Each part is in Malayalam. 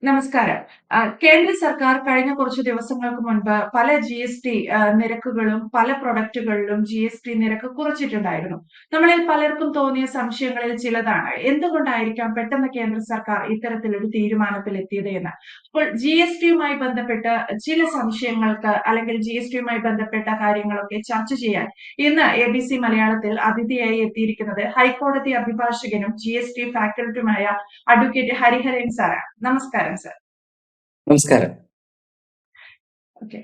നമസ്കാരം. കേന്ദ്ര സർക്കാർ കഴിഞ്ഞ കുറച്ച് ദിവസങ്ങൾക്ക് മുൻപ് പല ജി.എസ്.ടി നിരക്കുകളും പല പ്രൊഡക്റ്റുകളിലും ജി.എസ്.ടി നിരക്ക് കുറച്ചിട്ടുണ്ടായിരുന്നു. നമ്മളിൽ പലർക്കും തോന്നിയ സംശയങ്ങളിൽ ചിലതാണ്. എന്തുകൊണ്ടായിരിക്കാം പെട്ടെന്ന് കേന്ദ്ര സർക്കാർ ഇത്തരത്തിലൊരു തീരുമാനത്തിലെത്തിയത് എന്ന്. അപ്പോൾ ജി.എസ്.ടിയുമായി ബന്ധപ്പെട്ട് ചില സംശയങ്ങൾക്ക് അല്ലെങ്കിൽ ജി.എസ്.ടിയുമായി ബന്ധപ്പെട്ട കാര്യങ്ങളൊക്കെ ചർച്ച ചെയ്യാൻ ഇന്ന് എ.ബി.സി മലയാളത്തിൽ അതിഥിയായി എത്തിയിരിക്കുന്നത് ഹൈക്കോടതി അഭിഭാഷകനും ജി.എസ്.ടി ഫാക്കൽറ്റിയുമായ അഡ്വക്കേറ്റ് ഹരിഹരൻ സാറാണ്. നമസ്കാരം സർ. നമസ്കാരം. ഓക്കെ.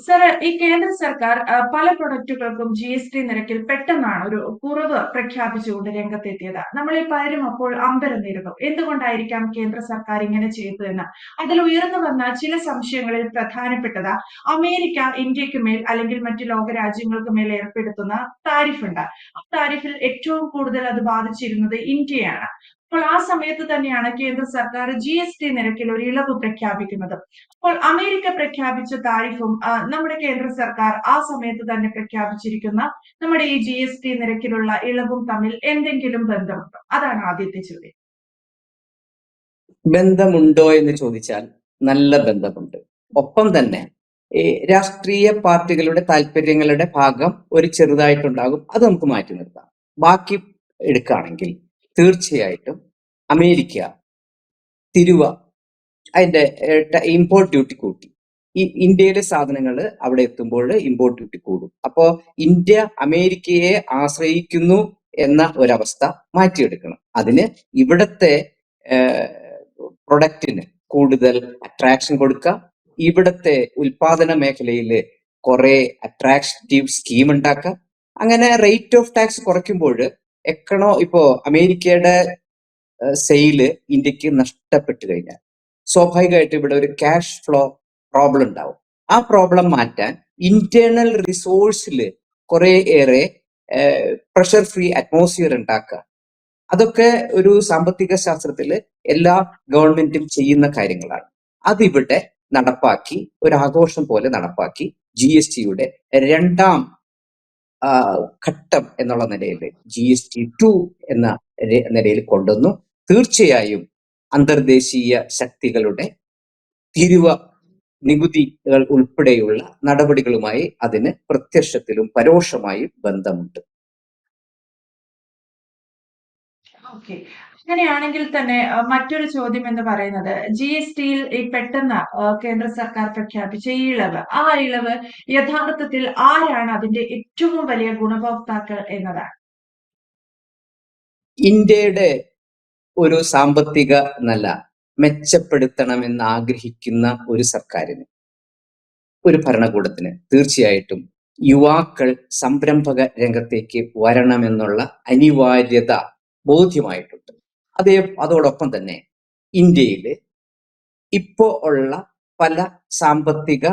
സർ, ഈ കേന്ദ്ര സർക്കാർ പല പ്രൊഡക്റ്റുകൾക്കും ജി.എസ്.ടി നിരക്കിൽ പെട്ടെന്നാണ് ഒരു കുറവ് പ്രഖ്യാപിച്ചുകൊണ്ട് രംഗത്തെത്തിയത്. നമ്മളിൽ പലരും അപ്പോൾ അമ്പരന്നിരുന്നു. എന്തുകൊണ്ടായിരിക്കാം കേന്ദ്ര സർക്കാർ ഇങ്ങനെ ചെയ്തതെന്ന്. അതിൽ ഉയർന്നു വന്ന ചില സംശയങ്ങളിൽ പ്രധാനപ്പെട്ടത് അമേരിക്ക ഇന്ത്യക്ക് മേൽ അല്ലെങ്കിൽ മറ്റു ലോകരാജ്യങ്ങൾക്ക് മേൽ ഏർപ്പെടുത്തുന്ന താരിഫ് ഉണ്ട്. ആ താരിഫിൽ ഏറ്റവും കൂടുതൽ അത് ബാധിച്ചിരുന്നത് ഇന്ത്യയാണ്. അപ്പോൾ ആ സമയത്ത് തന്നെയാണ് കേന്ദ്ര സർക്കാർ ജി.എസ്.ടി നിരക്കിൽ ഒരു ഇളവ് പ്രഖ്യാപിക്കുന്നത്. അപ്പോൾ അമേരിക്ക പ്രഖ്യാപിച്ച താരിഫും നമ്മുടെ കേന്ദ്ര സർക്കാർ ആ സമയത്ത് തന്നെ പ്രഖ്യാപിച്ചിരിക്കുന്ന നമ്മുടെ ഈ ജി.എസ്.ടി നിരക്കിലുള്ള ഇളവും തമ്മിൽ എന്തെങ്കിലും ബന്ധമുണ്ടോ? അതാണ് ആദ്യത്തെ ചോദ്യം. ബന്ധമുണ്ടോ എന്ന് ചോദിച്ചാൽ നല്ല ബന്ധമുണ്ട്. ഒപ്പം തന്നെ ഈ രാഷ്ട്രീയ പാർട്ടികളുടെ താല്പര്യങ്ങളുടെ ഭാഗം ഒരു ചെറുതായിട്ടുണ്ടാകും. അത് നമുക്ക് മാറ്റി നിർത്താം. ബാക്കി എടുക്കുകയാണെങ്കിൽ തീർച്ചയായിട്ടും അമേരിക്ക തിരുവ അതിന്റെ ഇമ്പോർട്ട് ഡ്യൂട്ടി കൂട്ടി. ഈ ഇന്ത്യയിലെ സാധനങ്ങൾ അവിടെ എത്തുമ്പോൾ ഇമ്പോർട്ട് ഡ്യൂട്ടി കൂടും. അപ്പോ ഇന്ത്യ അമേരിക്കയെ ആശ്രയിക്കുന്നു എന്ന ഒരവസ്ഥ മാറ്റിയെടുക്കണം. അതിന് ഇവിടത്തെ പ്രൊഡക്റ്റിന് കൂടുതൽ അട്രാക്ഷൻ കൊടുക്കുക, ഇവിടത്തെ ഉൽപാദന മേഖലയിൽ കുറെ അട്രാക്റ്റീവ് സ്കീം ഉണ്ടാക്കുക. അങ്ങനെ റേറ്റ് ഓഫ് ടാക്സ് കുറയ്ക്കുമ്പോൾ ഇപ്പോ അമേരിക്കയുടെ സെയില് ഇന്ത്യക്ക് നഷ്ടപ്പെട്ടു കഴിഞ്ഞാൽ സ്വാഭാവികമായിട്ട് ഇവിടെ ഒരു ക്യാഷ് ഫ്ലോ പ്രോബ്ലം ഉണ്ടാവും. ആ പ്രോബ്ലം മാറ്റാൻ ഇന്റേണൽ റിസോഴ്സിൽ കുറെ ഏറെ പ്രഷർ ഫ്രീ അറ്റ്മോസ്ഫിയർ ഉണ്ടാക്കുക. അതൊക്കെ ഒരു സാമ്പത്തിക ശാസ്ത്രത്തിൽ എല്ലാ ഗവൺമെന്റും ചെയ്യുന്ന കാര്യങ്ങളാണ്. അതിവിടെ നടപ്പാക്കി, ഒരു ആഘോഷം പോലെ നടപ്പാക്കി ജി.എസ്.ടിയുടെ രണ്ടാം ഘട്ടം എന്നുള്ള നിലയിൽ ജി.എസ്.ടി 2 എന്ന നിലയിൽ കൊണ്ടുവന്നു. തീർച്ചയായും അന്തർദേശീയ ശക്തികളുടെ തിരുവ നികുതികൾ ഉൾപ്പെടെയുള്ള നടപടികളുമായി അതിന് പ്രത്യക്ഷത്തിലും പരോക്ഷമായും ബന്ധമുണ്ട്. ഓക്കെ. അങ്ങനെയാണെങ്കിൽ തന്നെ മറ്റൊരു ചോദ്യം എന്ന് പറയുന്നത് ജി.എസ്.ടിയിൽ ഈ പെട്ടെന്ന് കേന്ദ്ര സർക്കാർ പ്രഖ്യാപിച്ച ഈ ഇളവ്, ആ ഇളവ് യഥാർത്ഥത്തിൽ ആരാണ് അതിന്റെ ഏറ്റവും വലിയ ഗുണഭോക്താക്കൾ എന്നതാണ്. ഇന്ത്യയുടെ ഒരു സാമ്പത്തിക നില മെച്ചപ്പെടുത്തണമെന്ന് ആഗ്രഹിക്കുന്ന ഒരു സർക്കാരിന്, ഒരു ഭരണകൂടത്തിന് തീർച്ചയായിട്ടും യുവാക്കൾ സംരംഭക രംഗത്തേക്ക് വരണമെന്നുള്ള അനിവാര്യത ബോധ്യമായിട്ടുണ്ട്. അതോടൊപ്പം തന്നെ ഇന്ത്യയിൽ ഇപ്പോ ഉള്ള പല സാമ്പത്തിക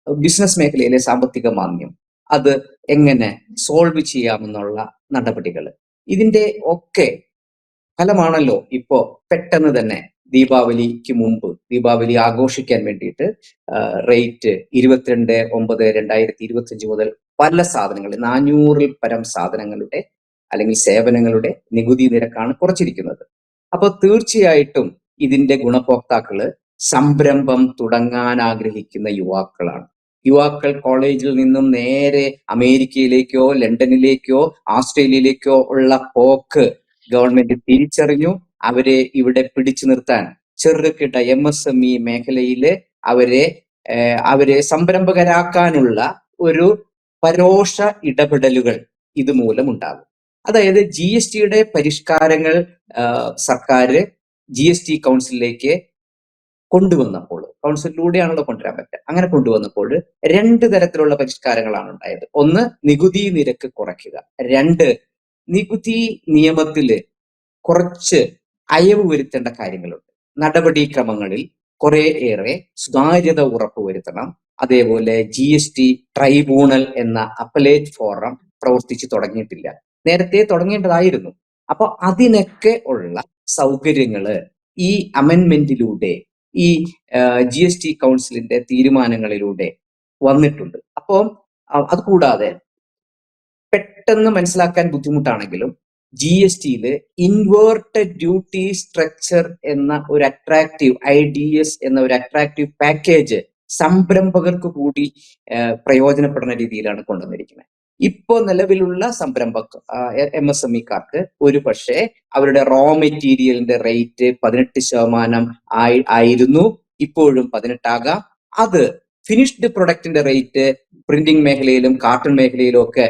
ബിസിനസ് മേഖലയിലെ സാമ്പത്തിക മാന്ദ്യം അത് എങ്ങനെ സോൾവ് ചെയ്യാമെന്നുള്ള നടപടികൾ, ഇതിന്റെ ഒക്കെ ഫലമാണല്ലോ ഇപ്പോ പെട്ടെന്ന് തന്നെ ദീപാവലിക്ക് മുമ്പ്, ദീപാവലി ആഘോഷിക്കാൻ വേണ്ടിയിട്ട് റേറ്റ് 22/9/2025 മുതൽ പല സാധനങ്ങൾ 400-ൽ പരം സാധനങ്ങളുടെ അല്ലെങ്കിൽ സേവനങ്ങളുടെ നികുതി നിരക്കാണ് കുറച്ചിരിക്കുന്നത്. അപ്പോൾ തീർച്ചയായിട്ടും ഇതിന്റെ ഗുണഭോക്താക്കള് സംരംഭം തുടങ്ങാൻ ആഗ്രഹിക്കുന്ന യുവാക്കളാണ്. യുവാക്കൾ കോളേജിൽ നിന്നും നേരെ അമേരിക്കയിലേക്കോ ലണ്ടനിലേക്കോ ഓസ്ട്രേലിയയിലേക്കോ ഉള്ള പോക്ക് ഗവൺമെന്റ് തിരിച്ചറിഞ്ഞു. അവരെ ഇവിടെ പിടിച്ചു നിർത്താൻ ചെറുകിട MSME മേഖലയില് അവരെ സംരംഭകരാക്കാനുള്ള ഒരു പരോക്ഷ ഇടപെടലുകൾ ഇതുമൂലം ഉണ്ടാകും. അതായത് GSTയുടെ പരിഷ്കാരങ്ങൾ സർക്കാർ GST കൗൺസിലിലേക്ക് കൊണ്ടുവന്നപ്പോൾ, കൗൺസിലിലൂടെയാണല്ലോ കൊണ്ടുവരാൻ പറ്റുക, അങ്ങനെ കൊണ്ടുവന്നപ്പോൾ 2 തരത്തിലുള്ള പരിഷ്കാരങ്ങളാണ് ഉണ്ടായത്. ഒന്ന്, നികുതി നിരക്ക് കുറയ്ക്കുക. 2, നികുതി നിയമത്തില് കുറച്ച് അയവ് വരുത്തേണ്ട കാര്യങ്ങളുണ്ട്. നടപടിക്രമങ്ങളിൽ കുറെ ഏറെ സുതാര്യത ഉറപ്പുവരുത്തണം. അതേപോലെ GST ട്രൈബ്യൂണൽ എന്ന അപ്പലേറ്റ് ഫോറം പ്രവർത്തിച്ചു തുടങ്ങിയിട്ടില്ല, നേരത്തെ തുടങ്ങേണ്ടതായിരുന്നു. അപ്പൊ അതിനൊക്കെ ഉള്ള സൗകര്യങ്ങള് ഈ അമെൻമെന്റിലൂടെ, ഈ GST കൗൺസിലിന്റെ തീരുമാനങ്ങളിലൂടെ വന്നിട്ടുണ്ട്. അപ്പോൾ അതുകൂടാതെ പെട്ടെന്ന് മനസ്സിലാക്കാൻ ബുദ്ധിമുട്ടാണെങ്കിലും GST ഇൻവേർട്ടഡ് ഡ്യൂട്ടി സ്ട്രക്ചർ എന്ന ഒരു അട്രാക്റ്റീവ് IDS എന്ന ഒരു അട്രാക്റ്റീവ് പാക്കേജ് സംരംഭകർക്ക് കൂടി പ്രയോജനപ്പെടുന്ന രീതിയിലാണ് കൊണ്ടുവന്നിരിക്കുന്നത്. ഇപ്പോ നിലവിലുള്ള MSMEക്കാർക്ക് ഒരു പക്ഷേ അവരുടെ റോ മെറ്റീരിയലിന്റെ റേറ്റ് 18% ആയിരുന്നു, ഇപ്പോഴും 18 ആകാം. അത് ഫിനിഷ്ഡ് പ്രൊഡക്റ്റിന്റെ റേറ്റ് പ്രിന്റിംഗ് മേഖലയിലും കാർട്ടൺ മേഖലയിലും ഒക്കെ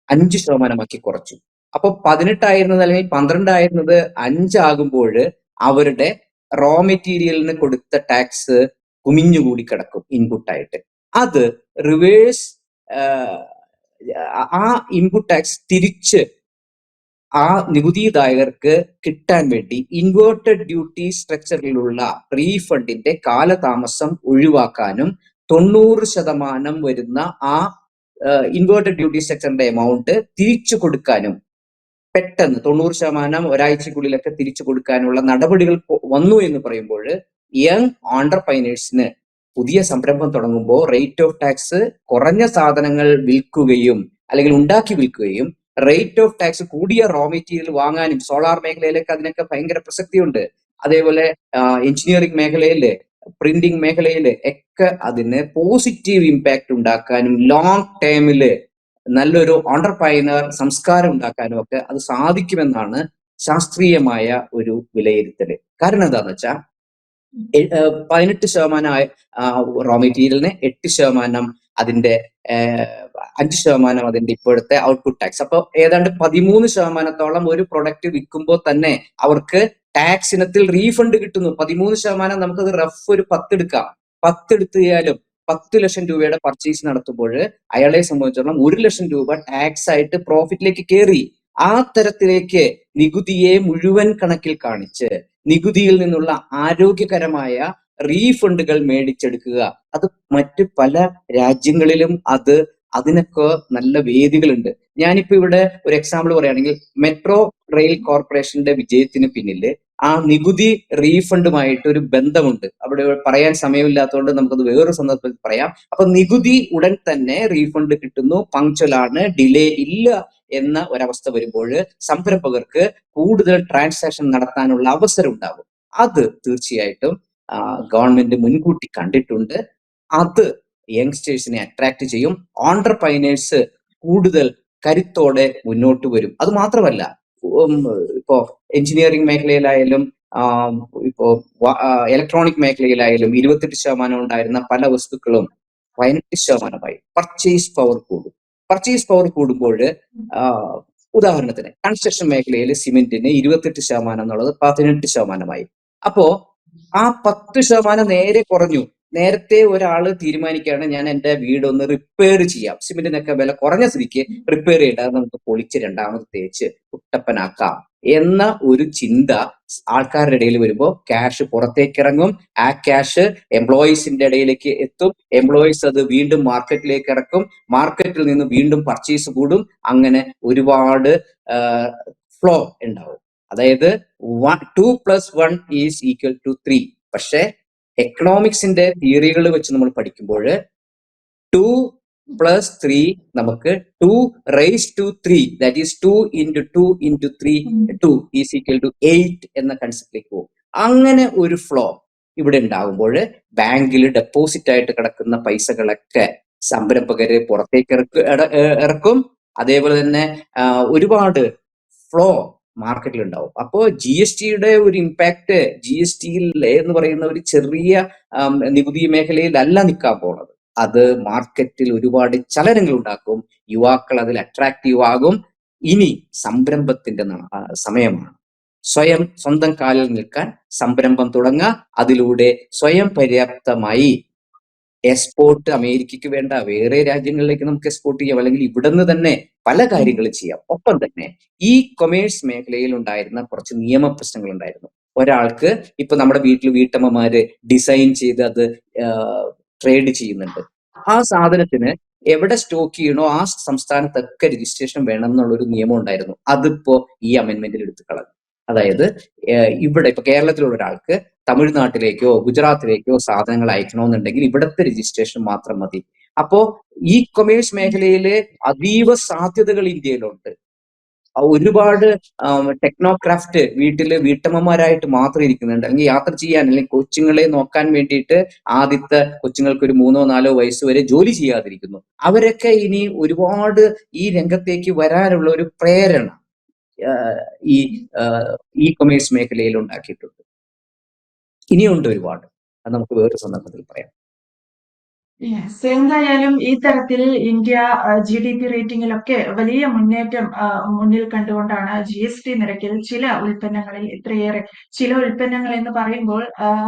5% കുറച്ചു. അപ്പൊ 18 ആയിരുന്നത് അല്ലെങ്കിൽ 12 ആയിരുന്നത് 5 ആകുമ്പോൾ അവരുടെ റോ മെറ്റീരിയലിന് കൊടുത്ത ടാക്സ് കുമിഞ്ഞുകൂടി കിടക്കും ഇൻപുട്ടായിട്ട്. അത് റിവേഴ്സ് ആ ഇൻപുട്ട് ടാക്സ് തിരിച്ച് ആ നികുതിദായകർക്ക് കിട്ടാൻ വേണ്ടി ഇൻവേർട്ടഡ് ഡ്യൂട്ടി സ്ട്രക്ചറിലുള്ള റീഫണ്ടിന്റെ കാലതാമസം ഒഴിവാക്കാനും 90% വരുന്ന ആ ഇൻവേർട്ടഡ് ഡ്യൂട്ടി സ്ട്രക്ചറിന്റെ എമൗണ്ട് തിരിച്ചു കൊടുക്കാനും പെട്ടെന്ന് 90% ഒരാഴ്ചക്കുള്ളിലൊക്കെ തിരിച്ചു കൊടുക്കാനുള്ള നടപടികൾ വന്നു എന്ന് പറയുമ്പോൾ യങ് ഓണ്ടർപ്രൈനേഴ്സിന് പുതിയ സംരംഭം തുടങ്ങുമ്പോൾ റേറ്റ് ഓഫ് ടാക്സ് കുറഞ്ഞ സാധനങ്ങൾ വിൽക്കുകയും അല്ലെങ്കിൽ ഉണ്ടാക്കി വിൽക്കുകയും റേറ്റ് ഓഫ് ടാക്സ് കൂടിയ റോ മെറ്റീരിയൽ വാങ്ങാനും സോളാർ മേഖലയിലൊക്കെ അതിനൊക്കെ ഭയങ്കര പ്രസക്തിയുണ്ട്. അതേപോലെ എഞ്ചിനീയറിംഗ് മേഖലയില് പ്രിന്റിംഗ് മേഖലയില് ഒക്കെ അതിന് പോസിറ്റീവ് ഇമ്പാക്ട് ഉണ്ടാക്കാനും ലോങ് ടേമില് നല്ലൊരു ഓണ്ടർപ്രൈനർ സംസ്കാരം ഉണ്ടാക്കാനും ഒക്കെ അത് സാധിക്കുമെന്നാണ് ശാസ്ത്രീയമായ ഒരു വിലയിരുത്തല്. കാരണം എന്താന്ന് വെച്ചാൽ 18% റോ മെറ്റീരിയലിന് 8% അതിന്റെ 5% അതിന്റെ ഇപ്പോഴത്തെ ഔട്ട്പുട്ട് ടാക്സ്. അപ്പൊ ഏതാണ്ട് 13%-ഓളം ഒരു പ്രൊഡക്റ്റ് വിൽക്കുമ്പോൾ തന്നെ അവർക്ക് ടാക്സ് ഇനത്തിൽ റീഫണ്ട് കിട്ടുന്നു. 13% നമുക്കത് റഫ് ഒരു 10 എടുക്കാം. 10 എടുത്തു കഴിഞ്ഞാലും 10 ലക്ഷം രൂപയുടെ പർച്ചേസ് നടത്തുമ്പോൾ അയാളെ സംബന്ധിച്ചിടത്തോളം 1 ലക്ഷം രൂപ ടാക്സ് ആയിട്ട് പ്രോഫിറ്റിലേക്ക് കയറി. ആ തരത്തിലേക്ക് നികുതിയെ മുഴുവൻ കണക്കിൽ കാണിച്ച് നികുതിയിൽ നിന്നുള്ള ആരോഗ്യകരമായ റീഫണ്ടുകൾ മേടിച്ചെടുക്കുക. അത് മറ്റ് പല രാജ്യങ്ങളിലും അതിനൊക്കെ നല്ല വേദികളുണ്ട്. ഞാനിപ്പോ ഇവിടെ ഒരു എക്സാമ്പിൾ പറയുകയാണെങ്കിൽ മെട്രോ റെയിൽ കോർപ്പറേഷന്റെ വിജയത്തിന് പിന്നില് ആ നികുതി റീഫണ്ടുമായിട്ട് ഒരു ബന്ധമുണ്ട്. അവിടെ പറയാൻ സമയമില്ലാത്തതുകൊണ്ട് നമുക്കത് വേറൊരു സന്ദർഭത്തിൽ പറയാം. അപ്പൊ നികുതി ഉടൻ തന്നെ റീഫണ്ട് കിട്ടുന്നു, പങ്ക്ച്വലാണ്, ഡിലേ ഇല്ല എന്ന ഒരവസ്ഥ വരുമ്പോൾ സംരംഭകർക്ക് കൂടുതൽ ട്രാൻസാക്ഷൻ നടത്താനുള്ള അവസരം ഉണ്ടാകും. അത് തീർച്ചയായിട്ടും ഗവൺമെന്റ് മുൻകൂട്ടി കണ്ടിട്ടുണ്ട്. അത് യങ്സ്റ്റേഴ്സിനെ അട്രാക്ട് ചെയ്യും. ഓണ്ടർപ്രൈനേഴ്സ് കൂടുതൽ കരുത്തോടെ മുന്നോട്ട് വരും. അത് മാത്രമല്ല, ഇപ്പോ എഞ്ചിനീയറിംഗ് മേഖലയിലായാലും ഇപ്പോ ഇലക്ട്രോണിക് മേഖലയിലായാലും 28% ഉണ്ടായിരുന്ന പല വസ്തുക്കളും 18%. പർച്ചേസ് പവർ കൂടും. പർച്ചേസ് പവർ കൂടുമ്പോൾ ഉദാഹരണത്തിന് കൺസ്ട്രക്ഷൻ മേഖലയിൽ സിമെന്റിന് 28% എന്നുള്ളത് 18%. അപ്പോ ആ 10% നേരെ കുറഞ്ഞു. നേരത്തെ ഒരാള് തീരുമാനിക്കുകയാണ് ഞാൻ എന്റെ വീടൊന്ന് റിപ്പയർ ചെയ്യാം, സിമെന്റിനൊക്കെ വില കുറഞ്ഞ സ്ഥിതിക്ക് റിപ്പയർ ചെയ്യേണ്ടത് നമുക്ക് പൊളിച്ച് രണ്ടാമത് തേച്ച് കുട്ടപ്പനാക്കാം എന്ന ഒരു ചിന്ത ആൾക്കാരുടെ ഇടയിൽ വരുമ്പോൾ ക്യാഷ് പുറത്തേക്ക് ഇറങ്ങും. ആ ക്യാഷ് എംപ്ലോയീസിന്റെ ഇടയിലേക്ക് എത്തും. എംപ്ലോയീസ് അത് വീണ്ടും മാർക്കറ്റിലേക്ക് ഇറക്കും. മാർക്കറ്റിൽ നിന്ന് വീണ്ടും പർച്ചേസ് കൂടും. അങ്ങനെ ഒരുപാട് ഫ്ലോ ഉണ്ടാവും. അതായത് 2 + 1 = 3. പക്ഷെ എക്കണോമിക്സിന്റെ തിയറികൾ വെച്ച് നമ്മൾ പഠിക്കുമ്പോൾ 2 + 3 നമുക്ക് 2⁻³ ദാറ്റ് ഈസ് 2 × 2 × 3 2 = 8 എന്ന കൺസെപ്റ്റിലേക്ക് പോകും. അങ്ങനെ ഒരു ഫ്ലോ ഇവിടെ ഉണ്ടാകുമ്പോൾ ബാങ്കിൽ ഡെപ്പോസിറ്റ് ആയിട്ട് കിടക്കുന്ന പൈസകളൊക്കെ സംരംഭകര് പുറത്തേക്ക് ഇറക്കും. അതേപോലെ തന്നെ ഒരുപാട് ഫ്ലോ മാർക്കറ്റിൽ ഉണ്ടാവും. അപ്പോൾ GSTയുടെ ഒരു ഇമ്പാക്ട് GST എന്ന് പറയുന്ന ഒരു ചെറിയ നികുതി മേഖലയിലല്ല നിൽക്കാൻ പോകുന്നത്. അത് മാർക്കറ്റിൽ ഒരുപാട് ചലനങ്ങൾ ഉണ്ടാക്കും. യുവാക്കൾ അതിൽ അട്രാക്റ്റീവ് ആകും. ഇനി സംരംഭത്തിന്റെ സമയമാണ്. സ്വന്തം കാലിൽ നിൽക്കാൻ സംരംഭം തുടങ്ങുക. അതിലൂടെ സ്വയം പര്യാപ്തമായി എക്സ്പോർട്ട് അമേരിക്കയ്ക്ക് വേണ്ട വേറെ രാജ്യങ്ങളിലേക്ക് നമുക്ക് എക്സ്പോർട്ട് ചെയ്യാം, അല്ലെങ്കിൽ ഇവിടെ നിന്ന് തന്നെ പല കാര്യങ്ങളും ചെയ്യാം. ഒപ്പം തന്നെ ഈ കൊമേഴ്സ് മേഖലയിൽ ഉണ്ടായിരുന്ന കുറച്ച് നിയമ പ്രശ്നങ്ങൾ ഉണ്ടായിരുന്നു. ഒരാൾക്ക് ഇപ്പൊ നമ്മുടെ വീട്ടമ്മമാര് ഡിസൈൻ ചെയ്ത് അത് ട്രേഡ് ചെയ്യുന്നുണ്ട്. ആ സാധനത്തിന് എവിടെ സ്റ്റോക്ക് ചെയ്യണോ ആ സംസ്ഥാനത്തൊക്കെ രജിസ്ട്രേഷൻ വേണം എന്നുള്ളൊരു നിയമം ഉണ്ടായിരുന്നു. അതിപ്പോ ഈ അമെന്റ്മെന്റിൽ എടുത്തു കളഞ്ഞു. അതായത് ഇവിടെ ഇപ്പൊ കേരളത്തിലുള്ള ഒരാൾക്ക് തമിഴ്നാട്ടിലേക്കോ ഗുജറാത്തിലേക്കോ സാധനങ്ങൾ അയക്കണമെന്നുണ്ടെങ്കിൽ ഇവിടുത്തെ രജിസ്ട്രേഷൻ മാത്രം മതി. അപ്പോ ഈ കൊമേഴ്സ് മേഖലയിലെ അതീവ സാധ്യതകൾ ഇന്ത്യയിലുണ്ട്. ഒരുപാട് ടെക്നോക്രാഫ്റ്റ് വീട്ടില് വീട്ടമ്മമാരായിട്ട് മാത്രം ഇരിക്കുന്നുണ്ട്. അല്ലെങ്കിൽ യാത്ര ചെയ്യാൻ അല്ലെങ്കിൽ കൊച്ചുങ്ങളെ നോക്കാൻ വേണ്ടിയിട്ട് ആദ്യത്തെ കൊച്ചുങ്ങൾക്ക് ഒരു 3 4 വയസ്സ് വരെ ജോലി ചെയ്യാതിരിക്കുന്നു. അവരൊക്കെ ഇനി ഒരുപാട് ഈ രംഗത്തേക്ക് വരാനുള്ള ഒരു പ്രേരണ ആഹ് ഈ ഇ കൊമേഴ്സ് മേഖലയിൽ ഉണ്ടാക്കിയിട്ടുണ്ട്. ഇനിയുണ്ട് ഒരുപാട്. അത് നമുക്ക് വേറൊരു സന്ദർഭത്തിൽ പറയാം. യെസ്. എന്തായാലും ഈ തരത്തിൽ ഇന്ത്യ ജിഡിപി റേറ്റിംഗിലൊക്കെ വലിയ മുന്നേറ്റം മുന്നിൽ കണ്ടുകൊണ്ടാണ് ജിഎസ്ടി നിരക്കിൽ ചില ഉൽപ്പന്നങ്ങളിൽ ഇത്രയേറെ ചില ഉൽപ്പന്നങ്ങൾ എന്ന് പറയുമ്പോൾ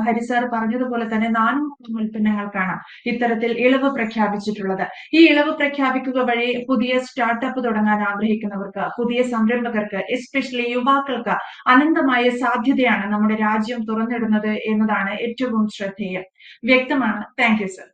ഹരി സാർ പറഞ്ഞതുപോലെ തന്നെ 400 ഉൽപ്പന്നങ്ങൾക്കാണ് ഇത്തരത്തിൽ ഇളവ് പ്രഖ്യാപിച്ചിട്ടുള്ളത്. ഈ ഇളവ് പ്രഖ്യാപിക്കുക വഴി പുതിയ സ്റ്റാർട്ടപ്പ് തുടങ്ങാൻ ആഗ്രഹിക്കുന്നവർക്ക്, പുതിയ സംരംഭകർക്ക്, എസ്പെഷ്യലി യുവാക്കൾക്ക് അനന്തമായ സാധ്യതയാണ് നമ്മുടെ രാജ്യം തുറന്നിടുന്നത് എന്നതാണ് ഏറ്റവും ശ്രദ്ധേയം. വ്യക്തമാണ്. Thank you sir.